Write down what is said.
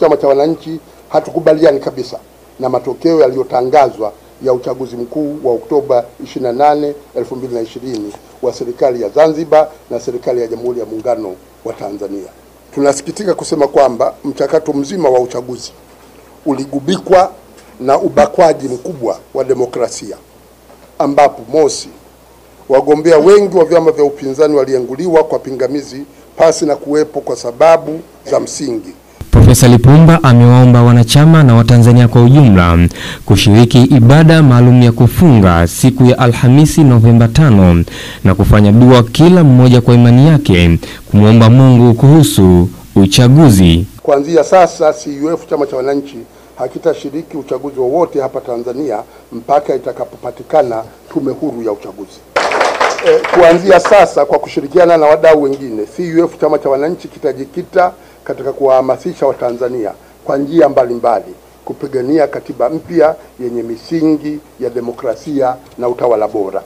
Chama cha Wananchi hatukubaliani kabisa na matokeo yaliyotangazwa ya uchaguzi mkuu wa Oktoba 28, 2020 wa serikali ya Zanzibar na serikali ya Jamhuri ya Muungano wa Tanzania. Tunasikitika kusema kwamba mchakato mzima wa uchaguzi uligubikwa na ubakwaji mkubwa wa demokrasia, ambapo mosi, wagombea wengi wa vyama vya upinzani walianguliwa kwa pingamizi pasi na kuwepo kwa sababu za msingi. Profesa Lipumba amewaomba wanachama na Watanzania kwa ujumla kushiriki ibada maalum ya kufunga siku ya Alhamisi Novemba 5 na kufanya dua kila mmoja kwa imani yake kumwomba Mungu kuhusu uchaguzi. Kuanzia sasa CUF Chama cha Wananchi hakitashiriki uchaguzi wowote hapa Tanzania mpaka itakapopatikana tume huru ya uchaguzi. Kuanzia sasa, kwa kushirikiana na wadau wengine, CUF Chama cha Wananchi kitajikita katika kuwahamasisha Watanzania kwa njia mbalimbali kupigania katiba mpya yenye misingi ya demokrasia na utawala bora.